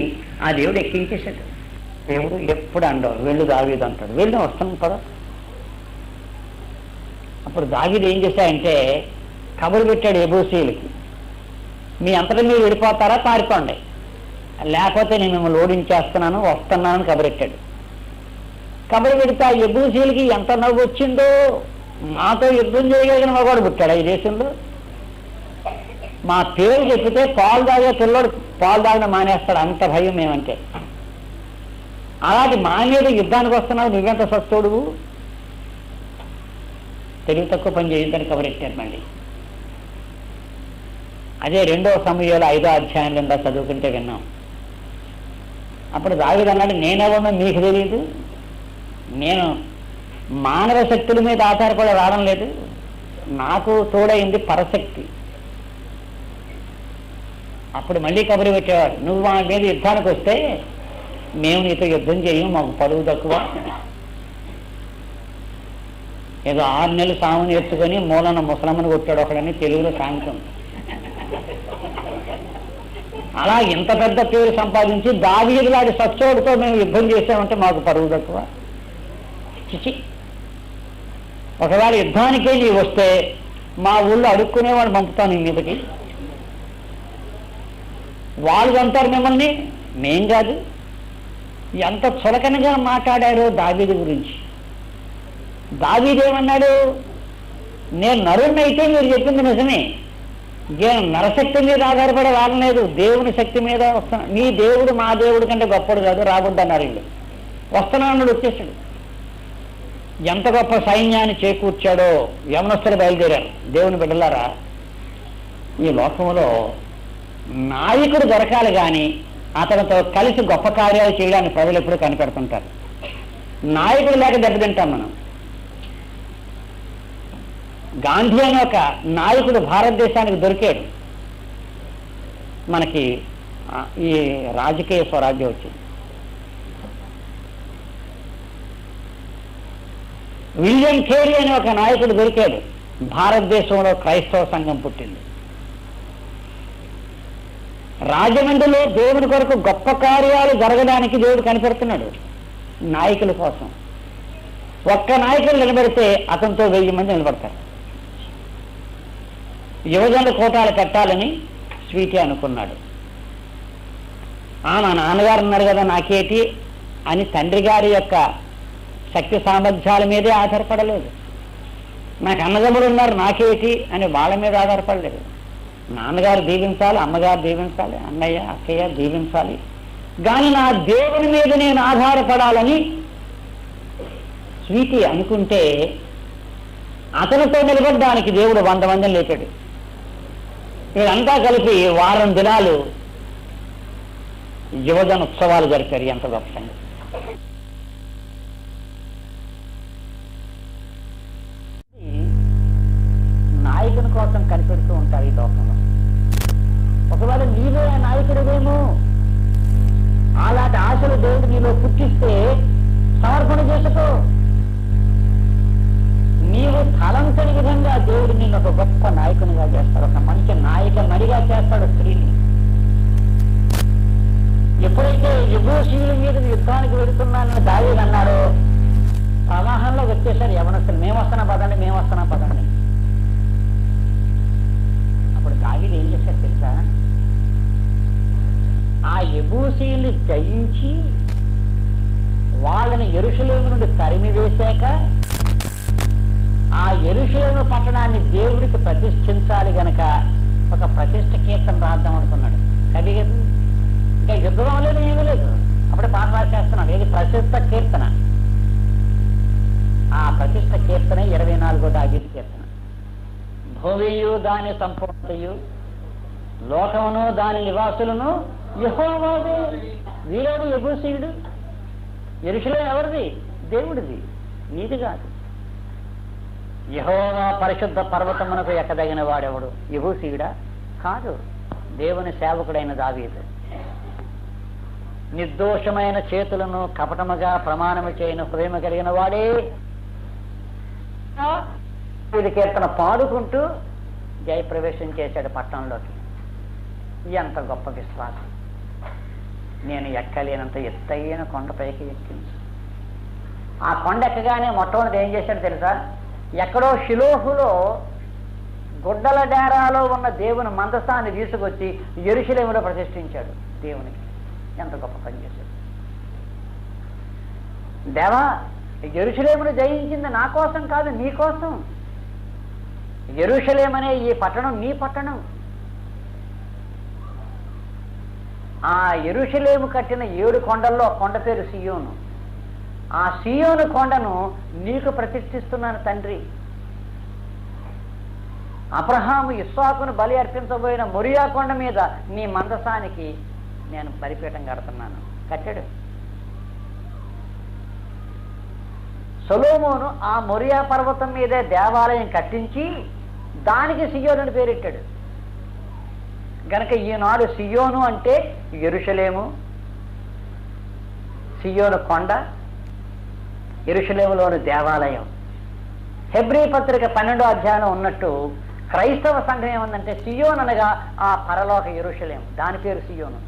ఆ దేవుడు ఎక్కించేశాడు. దేవుడు ఎప్పుడు అండవు వెళ్ళు దావీదు అంటాడు, వెళ్ళి వస్తాను కదా. అప్పుడు దావీదు ఏం చేశాడంటే కబురు పెట్టాడు యెబూసీయులకి, మీ అంతటా మీరు వెళ్ళిపోతారా, పారిపోండి, లేకపోతే నేను మిమ్మల్ని ఓడించేస్తున్నాను, వస్తున్నానని కబురెట్టాడు. కబురు పెడితే ఆ యెబూసీయులకి ఎంత నవ్వు వచ్చిందో. మాతో యుద్ధం చేయగలిగిన మగవాడు పుట్టాడు ఈ దేశంలో. మా పేరు చెప్పితే పాలు తాగే పిల్లడు పాలు తాగిన మానేస్తాడు, అంత భయం మేమంటే. అలాంటి మా మీద యుద్ధానికి వస్తున్నావు, నువ్వెంత సస్తోడువు, తెలివి తక్కువ పని చేయొద్దని కబరెట్టారు. మళ్ళీ అదే 2వ సమూయేలు 5వ అధ్యాయంలో చదువుకుంటే విన్నాం. అప్పుడు దావీదు అన్నాడు, నేనెవరో మీకు తెలియదు, నేను మానవ శక్తుల మీద ఆధారపడి రావడం లేదు, నాకు తోడైంది పరశక్తి. అప్పుడు మళ్ళీ కబురు పెట్టేవాడు, నువ్వు మా మీద యుద్ధానికి వస్తే మేము నీతో యుద్ధం చేయము, మాకు పరువు తక్కువ. ఏదో 6 నెలలు సాముని ఎత్తుకొని మూలన ముసలమ్మని కొట్టాడు ఒకడని తెలుగులో సాంతం. అలా ఇంత పెద్ద పేరు సంపాదించి దావీదు లాంటి సచ్చోడితో మేము యుద్ధం చేసామంటే మాకు పరువు తక్కువ. చిచి, ఒకవేళ యుద్ధానికే నీ వస్తే మా ఊళ్ళో అడుక్కునేవాడు పంపుతాను నీ మీదకి, వాళ్ళు అంటారు మిమ్మల్ని, మేం కాదు. ఎంత చులకనగా మాట్లాడారో దావీదు గురించి. దావీదు ఏమన్నాడు, నేను నరుణ్ణి అయితే మీరు చెప్పింది నిజమే, నేను నరశక్తి మీద ఆధారపడే వాళ్ళలేదు, దేవుని శక్తి మీద వస్తున్నా. మీ దేవుడు మా దేవుడి కంటే గొప్పడు కాదు, రాబోద్దన్నారు వీళ్ళు. వస్తున్నాడు, వచ్చేసాడు. ఎంత గొప్ప సైన్యాన్ని చేకూర్చాడో. యవనస్తులు బయలుదేరారు. దేవుని బిడ్డలారా, ఈ లోకంలో నాయకుడు దొరకాలి కానీ అతనితో కలిసి గొప్ప కార్యాలు చేయడానికి ప్రజలు ఎప్పుడు కనిపెడుతుంటారు. నాయకుడు లేక దెబ్బతింటాం మనం. గాంధీ అనే ఒక నాయకుడు భారతదేశానికి దొరికాడు, మనకి ఈ రాజకీయ స్వరాజ్యం వచ్చింది. విలియం కేరీ అనే ఒక నాయకుడు దొరికాడు, భారతదేశంలో క్రైస్తవ సంఘం పుట్టింది. రాజమండ్రిలో దేవుడి కొరకు గొప్ప కార్యాలు జరగడానికి దేవుడు కనిపెడుతున్నాడు నాయకుల కోసం. ఒక్క నాయకులు నిలబడితే అతనితో 1000 మంది నిలబడతారు. యువజనుల కోటాలు కట్టాలని స్వీటీ అనుకున్నాడు. మా నాన్నగారు ఉన్నారు కదా నాకేటి అని తండ్రి గారి యొక్క శక్తి సామర్థ్యాల మీదే ఆధారపడలేదు. నాకు అన్నదమ్ములు ఉన్నారు నాకేటి అని వాళ్ళ మీద ఆధారపడలేదు. నాన్నగారు దీవించాలి, అమ్మగారు దీవించాలి, అన్నయ్య అక్కయ్య దీవించాలి, కానీ నా దేవుని మీద నేను ఆధారపడాలని స్వీటీ అనుకుంటే అతనితో నిలబడడానికి దేవుడు 100 మందిని లేపాడు. వీళ్ళంతా కలిపి వారం దినాలు యువజన ఉత్సవాలు జరిపారు. ఎంత గొప్ప సంగతి! నాయకుని కోసం కనిపెడుతూ ఉంటారు ఈ లోకంలో. ఒకవేళ నీవే నాయకుడివేమో, అలాంటి ఆశలు దేవుడు నీలో పుట్టిస్తే సమర్పణ చేసుకో. నీవు తలంతని విధంగా దేవుడు నిన్ను ఒక గొప్ప నాయకునిగా చేస్తాడు, ఒక మంచి నాయకమణిగా చేస్తాడు స్త్రీని. ఎప్పుడైతే యెబూసీయుల మీద యుద్ధానికి వెళుతున్నానని దావీదు అన్నాడో, ప్రవాహంలో వచ్చేసారు యవనస్తులు, మేము వస్తున్నా పదండి. అప్పుడు దావీదు ఏం చేశాడు తెలుసా? ఆ యెబూసీయుల్ని జయించి వాళ్ళని యెరూషలేము నుండి తరిమి వేశాక ఆ యెరూషలేము పట్టణాన్ని దేవుడికి ప్రతిష్ఠించాలి గనక ఒక ప్రతిష్ఠ కీర్తన రాద్దాం అనుకున్నాడు. కవి కదా, ఇంకా యుద్ధం లేదు, ఏమీ లేదు, అప్పుడే పాట రాసేస్తున్నాడు. ఏది ప్రతిష్ఠ కీర్తన? ఆ ప్రతిష్ఠ కీర్తన 24వ దావీదు కీర్తన. భూమియు దాని సంపూర్ణతయు, లోకమును దాని నివాసులను యెహోవాదే. వీరోడు యెబూసీయుడు. యెరూషలేము ఎవరిది? దేవుడిది, నీది కాదు. యెహోవా పరిశుద్ధ పర్వతమునకు ఎక్కదగిన వాడెవడు? యెబూసీయుడా? కాదు, దేవుని సేవకుడైన దావీదు. నిర్దోషమైన చేతులను కపటముగా ప్రమాణము చేయని హృదయం కలిగిన వాడే ఇది కీర్తన పాడుకుంటూ జయప్రవేశం చేశాడు పట్టణంలోకి. ఎంత గొప్ప విశ్వాసం! నేను ఎక్కలేనంత ఎత్తైన కొండపైకి ఎక్కించు. ఆ కొండ ఎక్కగానే మొట్టమొదటి ఏం చేశాడు తెలుసా? ఎక్కడో షిలోహులో గుడ్డల డేరాలో ఉన్న దేవుని మందసాన్ని తీసుకొచ్చి యెరూషలేములో ప్రతిష్ఠించాడు దేవునికి. ఎంత గొప్ప పని చేశాడు! దేవా, యెరూషలేమును జయించింది నా కోసం కాదు, నీ కోసం. యెరూషలేము అనే ఈ పట్టణం నీ పట్టణం. ఆ యెరూషలేము కట్టిన 7 కొండల్లో కొండ పేరు సియోను. ఆ సియోను కొండను నీకు ప్రతిష్ఠిస్తున్నాను తండ్రి. అబ్రహాము ఇస్సాకును బలి అర్పించబోయిన మొరియా కొండ మీద నీ మందసానికి నేను బలిపీఠం కడుతున్నాను. కట్టాడు. సొలొమోను ఆ మొరియా పర్వతం మీదే దేవాలయం కట్టించి దానికి సియోను అని పేరెట్టాడు. గనక ఈనాడు సియోను అంటే యెరూషలేము, సియోను కొండ, యెరూషలేములోని దేవాలయం. హెబ్రీ పత్రిక 12వ అధ్యాయం ఉన్నట్టు క్రైస్తవ సంఘం ఏముందంటే సియోను అనగా ఆ పరలోక యెరూషలేము, దాని పేరు సియోను.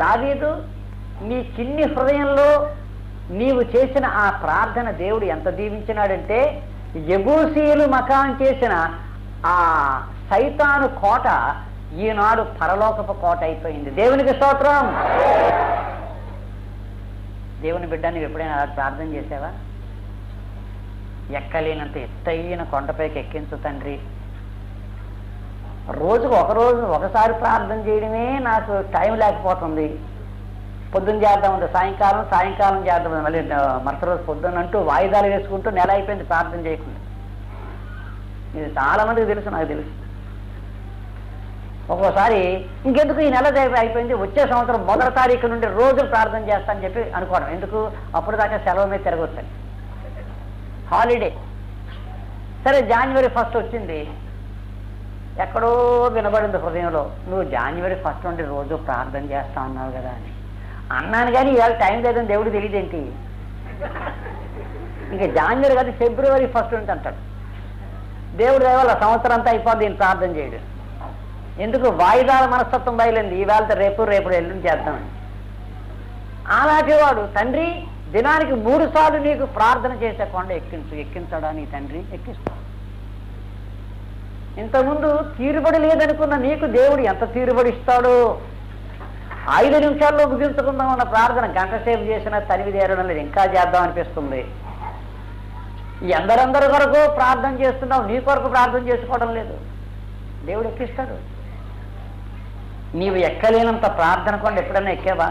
దావీదు నీ చిన్ని హృదయంలో నీవు చేసిన ఆ ప్రార్థన దేవుడు ఎంత దీవించినాడంటే, యెబూసీయులు మకాం చేసిన ఆ సైతాను కోట ఈనాడు పరలోకపు కోట అయిపోయింది. దేవునికి స్తోత్రం. దేవుని బిడ్డ, నువ్వు ఎప్పుడైనా ప్రార్థన చేసావా? ఎక్కలేనంత ఎత్తైన కొండపైకి ఎక్కించు తండ్రి. రోజుకు ఒకసారి ప్రార్థన చేయడమే నాకు టైం లేకపోతుంది. పొద్దున్న చేద్దామంటే సాయంకాలం చేద్దాం, మళ్ళీ మరుసటి రోజు పొద్దున్న అంటూ వాయిదాలు వేసుకుంటూ నెల అయిపోయింది ప్రార్థన చేయకుండా. ఇది చాలా మందికి తెలుసు, నాకు తెలుసు. ఒక్కోసారి ఇంకెందుకు ఈ నెల అయిపోయింది, వచ్చే సంవత్సరం 1వ తారీఖు నుండి రోజు ప్రార్థన చేస్తానని చెప్పి అనుకోవడం. ఎందుకు? అప్పుడు దాకా సెలవు మీద తిరగొచ్చని, హాలిడే. సరే, January 1 వచ్చింది, ఎక్కడో వినబడింది హృదయంలో, నువ్వు January 1 నుండి రోజు ప్రార్థన చేస్తా ఉన్నావు కదా అని. అన్నాను కానీ ఇవాళ టైం లేదని దేవుడు తెలియదేంటి? ఇంకా January కాదు, February 1 నుంచి అంటాడు. దేవుడు దేవాల సంవత్సరం అంతా అయిపోద్ది ఈయన ప్రార్థన చేయడు. ఎందుకు? వాయిదాల మనస్తత్వం బయలుంది, ఈవేళ రేపు ఎల్లుండి చేద్దామని. అలాంటి వాడు తండ్రి దినానికి 3 సార్లు నీకు ప్రార్థన చేసే కొండ ఎక్కించడా నీ తండ్రి? ఎక్కిస్తాడు. ఇంతకుముందు తీరుబడి లేదనుకున్న నీకు దేవుడు ఎంత తీరుబడి ఇస్తాడో. 5 నిమిషాల్లో ముగించుకుందామన్న ప్రార్థన గంట సేపు చేసినా తనివి తీరడం లేదు, ఇంకా చేద్దాం అనిపిస్తుంది. ఎందరందరి కొరకు ప్రార్థన చేస్తున్నావు, నీ కొరకు ప్రార్థన చేసుకోవడం లేదు. దేవుడు ఎక్కిస్తాడు. నీవు ఎక్కలేనంత ప్రార్థన కొండ ఎప్పుడైనా ఎక్కావా?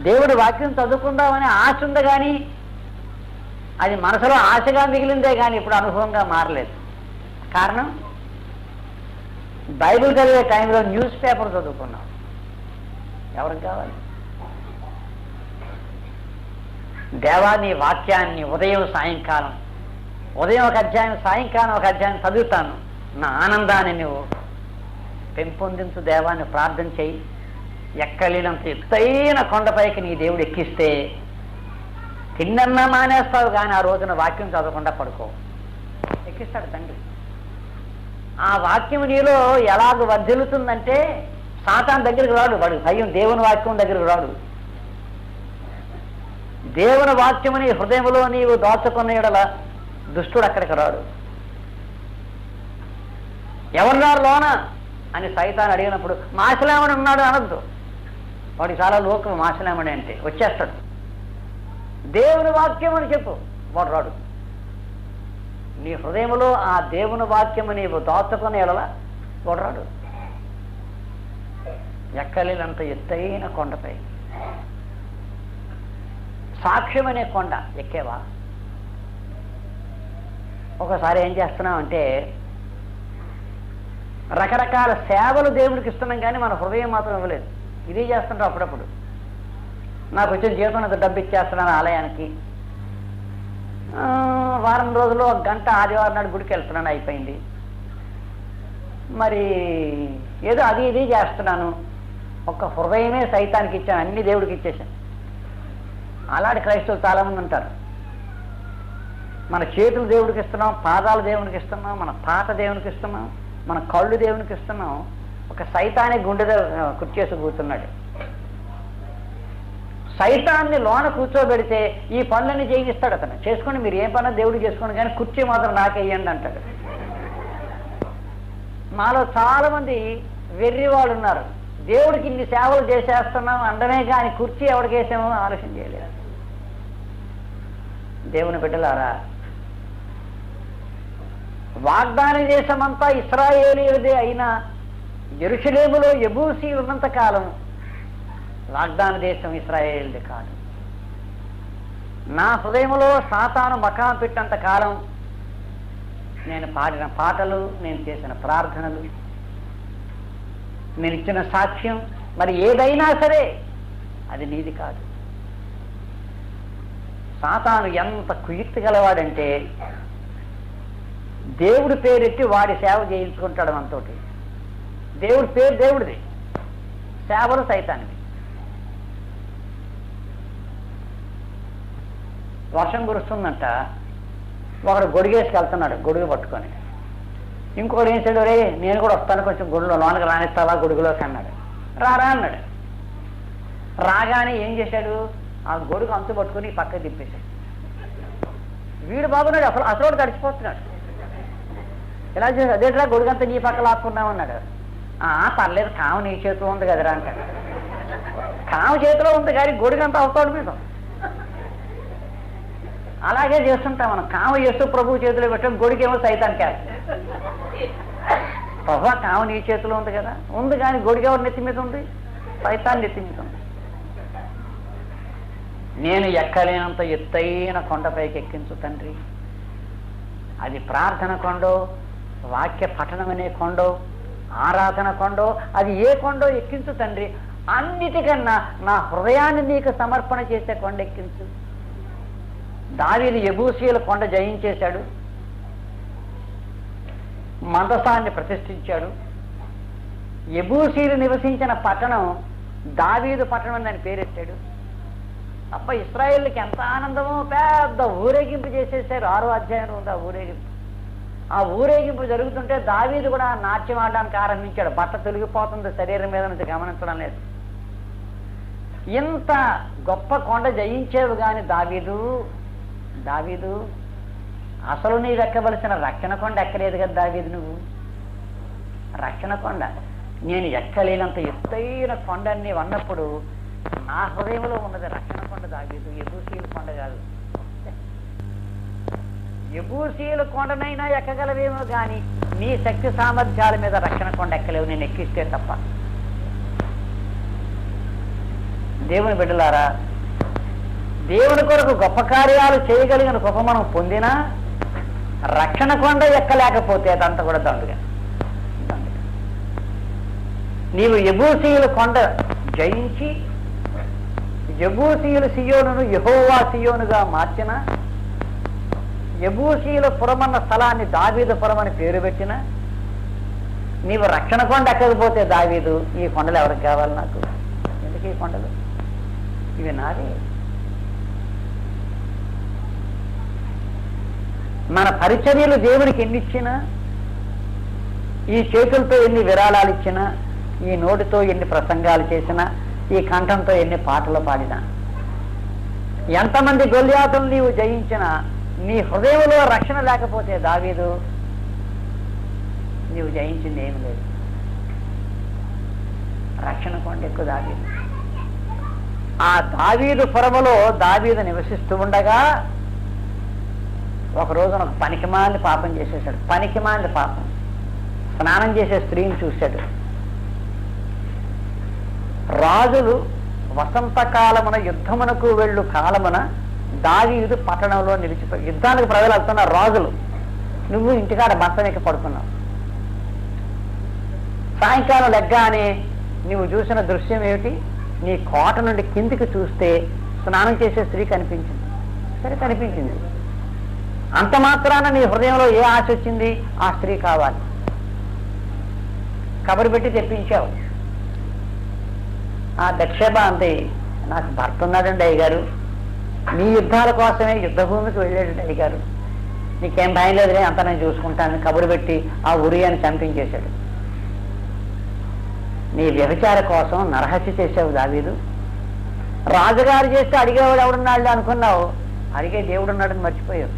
దేవుడి వాక్యం చదువుకుందామని ఆశ ఉంది, కానీ అది మనసులో ఆశగా మిగిలిందే కానీ ఇప్పుడు అనుభవంగా మారలేదు. కారణం, బైబిల్ చదివే టైంలో న్యూస్ పేపర్ చదువుకున్నాం. ఎవరికి కావాలి? దేవా నీ వాక్యాన్ని ఉదయం సాయంకాలం, ఉదయం ఒక అధ్యాయం సాయంకాలం ఒక అధ్యాయం చదువుతాను, నా ఆనందాన్ని నువ్వు పెంపొందించు దేవాన్ని ప్రార్థన చేయి. ఎక్కలేనంత ఎత్తైన కొండపైకి నీ దేవుడు ఎక్కిస్తే తిన్నన్నా మానేస్తావు, కానీ ఆ రోజున వాక్యం చదవకుండా పడుకో. ఎక్కిస్తాడు తండ్రి. ఆ వాక్యం నీలో ఎలాగ వర్ధిల్లుతుందంటే సాతాను దగ్గరికి రాడు, వాడు భయం దేవుని వాక్యం దగ్గరికి రాడు. దేవుని వాక్యము నీ హృదయంలో నీవు దాచుకున్న యెడల దుష్టుడు అక్కడికి రాడు. ఎవరున్నారు లోన అని సైతాను అడిగినప్పుడు మాసిలామణి ఉన్నాడు అనద్దు. వాడు చాలా లోకం మాసిలామణి అంటే వచ్చేస్తాడు. దేవుని వాక్యం అని చెప్పు, వాడు రాడు. నీ హృదయంలో ఆ దేవుని వాక్యము నీవు దాచుకున్న యెడల వాడు రాడు. ఎక్కలేనంత ఎత్తైన కొండపై సాక్ష్యం అనే కొండ ఎక్కేవా? ఒకసారి ఏం చేస్తున్నాం అంటే రకరకాల సేవలు దేవుడికి ఇస్తున్నాం, కానీ మన హృదయం మాత్రం ఇవ్వలేదు. ఇది చేస్తుంటాం అప్పుడప్పుడు. నాకు వచ్చిన జీవితం డబ్బు ఇచ్చేస్తున్నాను ఆలయానికి, వారం రోజులు 1 గంట ఆదివారం నాడు గుడికి వెళ్తున్నాను, అయిపోయింది. మరి ఏదో అది ఇది చేస్తున్నాను, ఒక్క హృదయమే సైతానికి ఇచ్చాను, అన్ని దేవుడికి ఇచ్చేసాను. అలాంటి క్రైస్తవులు చాలామంది ఉంటారు. మన చేతులు దేవుడికి ఇస్తున్నాం, పాదాలు దేవునికి ఇస్తున్నాం, మన పాట దేవునికి ఇస్తున్నాం, మన కళ్ళు దేవునికి ఇస్తున్నాం. ఒక సైతాన్ని గుండె కుర్చేసి కూర్చున్నాడు. సైతాన్ని లోన కూర్చోబెడితే ఈ పనులన్నీ చేయిస్తాడు అతను. చేసుకోండి, మీరు ఏ పని దేవుడికి చేసుకోండి, కానీ కుర్చీ మాత్రం నాకేయండి అంటాడు. మాలో చాలా మంది వెర్రివాళ్ళు ఉన్నారు. దేవుడికి ఇన్ని సేవలు చేసేస్తున్నాం అండమే కానీ కుర్చీ ఎవరికేసామో ఆలోచన చేయలేదు. దేవుని బిడ్డలారా, వాగ్దాన దేశమంతా ఇశ్రాయేలీయులదే అయినా యెరూషలేములో యెబూసీయులు ఉన్నంత కాలం వాగ్దాన దేశం ఇశ్రాయేలుది కాదు. నా హృదయంలో సాతాను మకాం పెట్టినంత కాలం నేను పాడిన పాటలు, నేను చేసిన ప్రార్థనలు, నేను ఇచ్చిన సాక్ష్యం, మరి ఏదైనా సరే అది నీది కాదు. సాతాను ఎంత కుయుక్తి గలవాడంటే దేవుడి పేరెట్టి వాడి సేవ చేయించుకుంటాడు మనతోటి. దేవుడి పేరు దేవుడిది, సేవలు సైతానిది. వర్షం కురుస్తుందంట, ఒకడు గొడుగేసుకు వెళ్తున్నాడు, గొడుగు పట్టుకొని. ఇంకొకడు ఏం చేయడు, రే నేను కూడా వస్తాను, కొంచెం గొడుగులో లోనకి రానిస్తావా గొడుగులోకి అన్నాడు. రారా అన్నాడు. రాగానే ఏం చేశాడు, ఆ గొడుగు అంతు పట్టుకుని పక్కకి తిప్పేశాడు. వీడు బాగున్నాడు, అసలు తడిచిపోతున్నాడు. ఇలా చేసి అదేట్లా గొడుగంతా నీ పక్క లాక్కున్నామన్నాడు. పర్లేదు, కాము నీ చేతిలో ఉంది కదరా అంటాడు. కాము చేతిలో ఉంది కానీ గొడుగంతా అవుతాడు మీద. అలాగే చేస్తుంటాం మనం. కాము చేస్తూ ప్రభువు చేతిలో పెట్టాం, గొడుగేమో సైతానికి వేస్తాం. ప్రభు కాము నీ చేతిలో ఉంది కదా, ఉంది కానీ గొడుగెవరు నెత్తి మీద ఉంది? సైతాన్ నెత్తి మీద ఉంది. నేను ఎక్కలేనంత ఎత్తైన కొండపైకి ఎక్కించు తండ్రి. అది ప్రార్థన కొండో, వాక్య పఠనం అనే కొండో, ఆరాధన కొండో, అది ఏ కొండో ఎక్కించు తండ్రి. అన్నిటికన్నా నా హృదయాన్ని నీకు సమర్పణ చేసే కొండ ఎక్కించు. దావీదు యెబూసీయుల కొండ జయించేశాడు, మందసాన్ని ప్రతిష్ఠించాడు. యెబూసీయులు నివసించిన పట్టణం దావీదు పట్టణం అని దాని పేరెట్టాడు. అప్ప ఇశ్రాయేళ్ళకి ఎంత ఆనందమో, పెద్ద ఊరేగింపు చేసేసారు. 6వ అధ్యాయంలో ఉంది ఆ ఊరేగింపు. ఆ ఊరేగింపు జరుగుతుంటే దావీదు కూడా నాట్యం ఆడడానికి ఆరంభించాడు. బట్ట తొలగిపోతుంది శరీరం మీద నుంచి, గమనించడం లేదు. ఇంత గొప్ప కొండ జయించేవు గాని దావీదు అసలు నీవు ఎక్కవలసిన రక్షణ కొండ ఎక్కలేదు కదా దావీదు. నువ్వు రక్షణ కొండ నేను ఎక్కలేనంత ఎత్తైన కొండ నీవు అన్నప్పుడు నా హృదయంలో ఉన్నది రక్షణ కొండ దావీదు, యెబూసీయుల కొండ కాదు. యెబూసీయుల కొండనైనా ఎక్కగలవేమో కానీ నీ శక్తి సామర్థ్యాల మీద రక్షణ కొండ ఎక్కలేవు, నేను ఎక్కిస్తే తప్ప. దేవుని బిడ్డలారా, దేవుని కొరకు గొప్ప కార్యాలు చేయగలిగిన కృప మనం పొందినా రక్షణ కొండ ఎక్కలేకపోతే అదంతా కూడా దండుగా. నీవు యెబూసీయుల కొండ జయించి యెబూసీయుల సియోనును యెహోవా సియోనుగా మార్చిన, యెబూసీయుల పురమన్న స్థలాన్ని దావీదు పురం అని పేరు పెట్టిన, నీవు రక్షణ కొండ ఎక్కకపోతే దావీదు, ఈ కొండలు ఎవరికి కావాలి? నాకు ఎందుకు ఈ కొండలు? ఇవి నాదే. మన పరిచర్యలు దేవునికి ఎన్ని ఇచ్చినా, ఈ చేతులతో ఎన్ని విరాళాలు ఇచ్చినా, ఈ నోటితో ఎన్ని ప్రసంగాలు చేసినా, ఈ కంఠంతో ఎన్ని పాటలు పాడినా, ఎంతమంది గొల్యాతులు నీవు జయించినా, నీ హృదయంలో రక్షణ లేకపోతే దావీదు, నీవు జయించింది ఏమి లేదు. రక్షణ కొండ ఎక్కువ దావీదు. ఆ దావీదు పురములో దావీదు నివసిస్తూ ఉండగా ఒక రోజున ఒక పనికిమాలిన పాపం చేసేసాడు. పనికిమాలిన పాపం. స్నానం చేసే స్త్రీని చూశాడు. రాజులు వసంతకాలమున యుద్ధమునకు వెళ్ళు కాలమున దావీదు పట్టణంలో నిలిచిపోయి, యుద్ధానికి ప్రజలు వెళ్తున్న రాజులు, నువ్వు ఇంటికాడ మంచం పడుకున్నావు. సాయంకాలం లెగ్గానే నువ్వు చూసిన దృశ్యం ఏమిటి? నీ కోట నుండి కిందికి చూస్తే స్నానం చేసే స్త్రీ కనిపించింది. సరే, కనిపించింది. అంత మాత్రాన నీ హృదయంలో ఏ ఆశ వచ్చింది? ఆ స్త్రీ కావాలి. కబురు పెట్టి తెప్పించావు. ఆ బత్షెబ అంతే, నాకు భర్త ఉన్నాడండి అయ్యగారు, మీ యుద్ధాల కోసమే యుద్ధభూమికి వెళ్ళాడు అయ్యగారు, నీకేం భయం లేదులే, అంతా నేను చూసుకుంటాను. కబురు పెట్టి ఆ ఉరియాని చంపించేశాడు. నీ వ్యభిచార కోసం నరహత్య చేసావు దావీదు. రాజుగారు చేస్తే అడిగేవాడు ఎవడున్నాడు అనుకున్నావు, అడిగే దేవుడు ఉన్నాడని మర్చిపోయావు.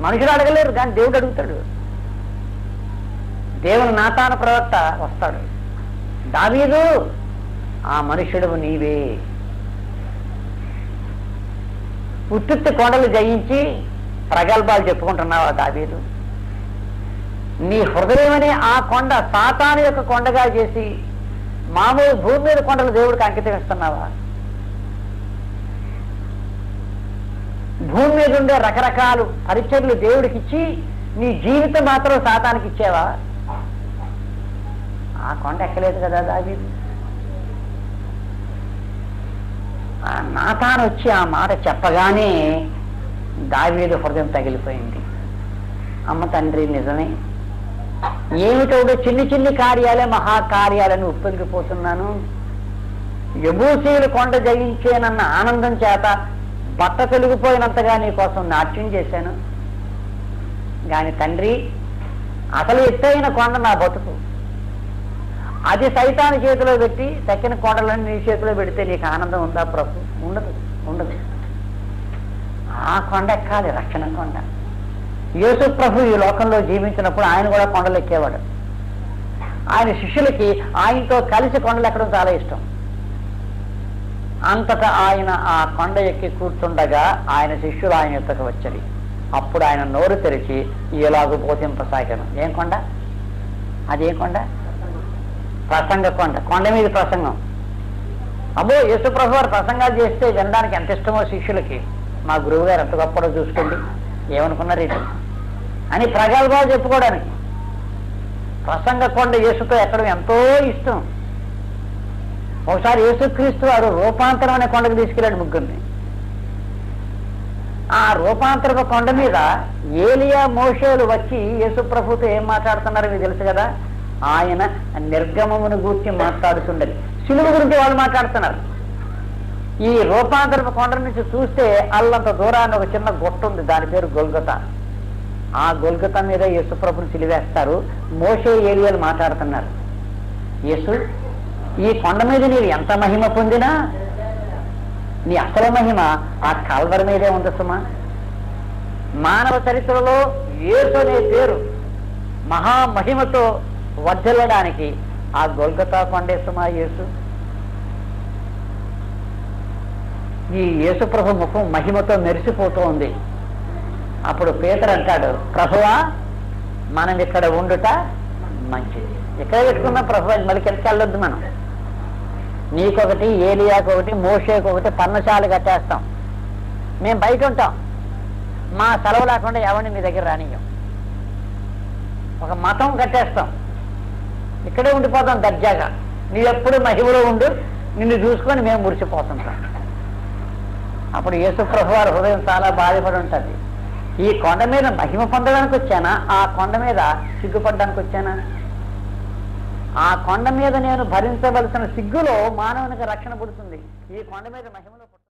మనుషులు అడగలేరు కానీ దేవుడు అడుగుతాడు. దేవుని నాతాన ప్రవక్త వస్తాడు, దావీదు ఆ మనుషుడు నీవే. ఉత్తుత్తి కొండలు జయించి ప్రగల్భాలు చెప్పుకుంటున్నావా దావీదు? నీ హృదయం అనే ఆ కొండ సాతాను యొక్క కొండగా చేసి మామూలు భూమి మీద కొండలు దేవుడికి అంకితం ఇస్తున్నావా? భూమి మీద ఉండే రకరకాల పరిచర్లు దేవుడికి ఇచ్చి నీ జీవితం మాత్రం సాతానికి ఇచ్చావా? ఆ కొండ ఎక్కలేదు కదా దావీదు. ఆ నాతాను వచ్చి ఆ మాట చెప్పగానే దావీదు హృదయం తగిలిపోయింది. అమ్మ తండ్రి, నిజమే, ఏమిటో చిన్ని చిన్ని కార్యాలే మహాకార్యాలని ఉప్పొంగిపోతున్నాను. యెబూసీయులు కొండ జయించేనన్న ఆనందం చేత బట్ట తొలగిపోయినంతగా నీ కోసం నాట్యం చేశాను. కానీ తండ్రి, అసలు ఎత్తైన కొండ నా బతుకు, అది సైతాను చేతిలో పెట్టి తక్కిన కొండలను నీ చేతిలో పెడితే నీకు ఆనందం ఉందా ప్రభు? ఉండదు, ఉండదు. ఆ కొండ ఎక్కాలి, రక్షణ కొండ. యేసు ప్రభు ఈ లోకంలో జీవించినప్పుడు ఆయన కూడా కొండలు ఎక్కేవాడు. ఆయన శిష్యులకి ఆయనతో కలిసి కొండలు ఎక్కడం చాలా ఇష్టం. అంతటా ఆయన ఆ కొండ ఎక్కి కూర్చుండగా ఆయన శిష్యులు ఆయన ఎద్దకు వచ్చారు. అప్పుడు ఆయన నోరు తెరిచి ఇలాగూ బోధింపసాగాను. ఏం కొండ? అదేం కొండ? ప్రసంగ కొండ. కొండ మీద ప్రసంగం. అబ్బో, యేసు ప్రభు వారు ప్రసంగాలు చేస్తే వినడానికి ఎంత ఇష్టమో శిష్యులకి. మా గురువు గారు ఎంత గొప్పడో చూసుకోండి, ఏమనుకున్నారు ఇది అని ప్రగల్భాలు చెప్పుకోవడానికి. ప్రసంగ కొండ యేసుతో ఎక్కడం ఎంతో ఇష్టం. ఒకసారి యేసుక్రీస్తు వారు రూపాంతరం అనే కొండకు తీసుకెళ్ళాడు ముగ్గురిని. ఆ రూపాంతరపు కొండ మీద ఏలియా మోషేలు వచ్చి యేసు ప్రభుతో ఏం మాట్లాడుతున్నారో మీకు తెలుసు కదా. ఆయన నిర్గమమును గూర్చి మాట్లాడుతుండదు, సిలువ గురించి వాళ్ళు మాట్లాడుతున్నారు. ఈ రూపాంతరపు కొండ నుంచి చూస్తే అల్లంత దూరాన్ని ఒక చిన్న గుట్ట ఉంది, దాని పేరు గొల్గొతా. ఆ గొల్గొతా మీద యేసు ప్రభుని సిలివేస్తారు. మోషే ఏలియాలు మాట్లాడుతున్నారు, యేసు ఈ కొండ మీద నీవు ఎంత మహిమ పొందినా నీ అసలు మహిమ ఆ కల్వరి మీదే ఉంది సుమా. మానవ చరిత్రలో యేసు అనే పేరు మహామహిమతో వర్ధిల్లడానికి ఆ గొల్గొతా కొండే సుమా యేసు. ఈ యేసు ప్రభు ముఖం మహిమతో మెరిసిపోతూ ఉంది. అప్పుడు పేతురు అంటాడు, ప్రభువా మనం ఇక్కడ ఉండుట మంచిది. ఇక్కడ పెట్టుకున్న ప్రభు మళ్ళీ కిందకి వెళ్ళొద్దు, మనం నీకొకటి ఏలియాకి ఒకటి మోషేకి ఒకటి పర్ణశాల కట్టేస్తాం, మేము బయట ఉంటాం, మా సెలవు లేకుండా ఎవరిని మీ దగ్గర రానియం, ఒక మతం కట్టేస్తాం, ఇక్కడే ఉండిపోతాం దర్జాగా, నీ ఎప్పుడు మహిమలో ఉండు, నిన్ను చూసుకొని మేము మురిసిపోతుంటాం. అప్పుడు యేసు ప్రభు వారి హృదయం చాలా బాధపడి ఉంటుంది. ఈ కొండ మీద మహిమ పొందడానికి వచ్చానా, ఆ కొండ మీద సిగ్గుపడడానికి వచ్చానా? ఆ కొండ మీద నేను భరించవలసిన సిగ్గులో మానవునికి రక్షణ పుడుతుంది, ఈ కొండ మీద మహిమలో